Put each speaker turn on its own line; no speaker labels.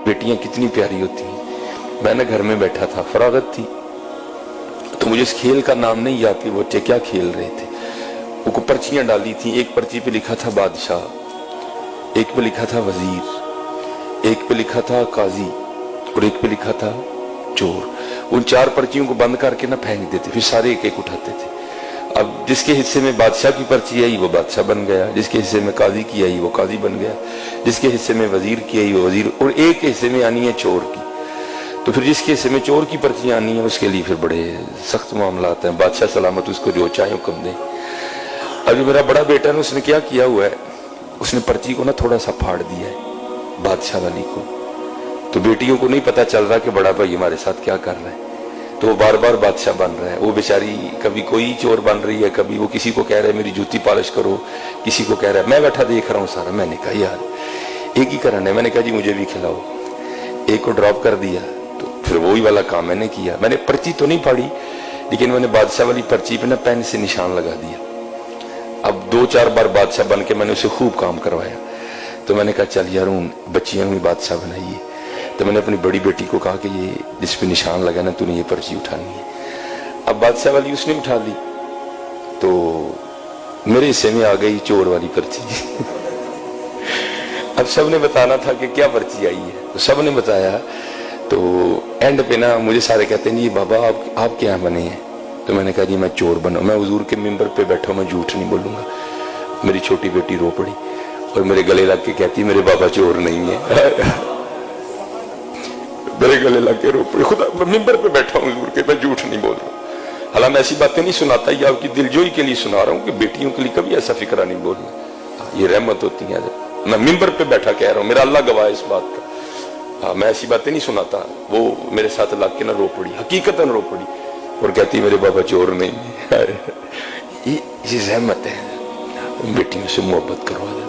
بیٹیاں کتنی پیاری ہوتی ہیں. میں نے گھر میں بیٹھا تھا, فراغت تھی, تو مجھے اس کھیل کا نام نہیں یاد کہ بچے کیا کھیل رہے تھے. وہ پرچیاں ڈالی تھیں, ایک پرچی پہ لکھا تھا بادشاہ, ایک پہ لکھا تھا وزیر, ایک پہ لکھا تھا قاضی, اور ایک پہ لکھا تھا چور. ان 4 پرچیوں کو بند کر کے نہ پھینک دیتے, پھر سارے ایک ایک اٹھاتے تھے. اب جس کے حصے میں بادشاہ کی پرچی آئی وہ بادشاہ بن گیا, جس کے حصے میں قاضی کی آئی وہ قاضی بن گیا, جس کے حصے میں وزیر کی آئی وہ وزیر, اور ایک حصے میں آنی ہے چور کی. تو پھر جس کے حصے میں چور کی پرچیاں آنی ہیں اس کے لیے پھر بڑے سخت معاملات ہیں. بادشاہ سلامت اس کو جو چاہے حکم دے. اب جو میرا بڑا بیٹا ہے اس نے کیا کیا ہوا ہے, اس نے پرچی کو نا تھوڑا سا پھاڑ دیا ہے بادشاہ والی کو. تو بیٹیوں کو نہیں پتا چل رہا کہ بڑا بھائی ہمارے ساتھ کیا کر رہا ہے, تو وہ بار بار بادشاہ بن رہا ہے. وہ بیچاری کبھی کوئی چور بن رہی ہے, کبھی وہ کسی کو کہہ رہا ہے میری جوتی پالش کرو, کسی کو کہہ رہا ہے. میں بیٹھا دیکھ رہا ہوں سارا. میں نے کہا یار ایک ہی کرنا ہے. میں نے کہا جی مجھے بھی کھلاؤ. ایک کو ڈراپ کر دیا, تو پھر وہی والا کام میں نے کیا. میں نے پرچی تو نہیں پھاڑی, لیکن میں نے بادشاہ والی پرچی پہ نا پین سے نشان لگا دیا. اب 2-4 بار بادشاہ بن کے میں نے اسے خوب کام کروایا. تو میں نے کہا چل یار ہوں بچیاں بھی بادشاہ بنائیے. تو میں نے اپنی بڑی بیٹی کو کہا کہ یہ جس پہ نشان لگا نا تو نے یہ پرچی اٹھانی ہے. اب بادشاہ والی اس نے اٹھا لی, تو میرے حصے میں آ گئی چور والی پرچی. اب سب نے بتانا تھا کہ کیا پرچی آئی ہے, تو سب نے بتایا. تو اینڈ پہ نا مجھے سارے کہتے ہیں جی بابا آپ کیا بنے ہیں. تو میں نے کہا جی میں چور بنا. میں حضور کے ممبر پہ بیٹھا ہوں, میں جھوٹ نہیں بولوں گا. میری چھوٹی بیٹی رو پڑی اور میرے گلے لگ کے کہتی میرے بابا چور نہیں ہے. میرے گلے لگ کے رو پڑی. خدا ممبر پہ بیٹھا ہوں حضور کے, میں جھوٹ نہیں بول رہا. حالانکہ میں ایسی باتیں نہیں سناتا, یہ آپ کی دلجوئی کے لیے سنا رہا ہوں کہ بیٹیوں کے لیے کبھی ایسا فکرہ نہیں بولنا. یہ رحمت ہوتی ہے. میں ممبر پہ بیٹھا کہہ رہا ہوں, میرا اللہ گواہ ہے اس بات کا. ہاں میں ایسی باتیں نہیں سناتا. وہ میرے ساتھ لگ کے نہ رو پڑی, حقیقتاً رو پڑی, اور کہتی میرے بابا چور نہیں. یہ رحمت ہے. بیٹیوں سے محبت کروا دیں.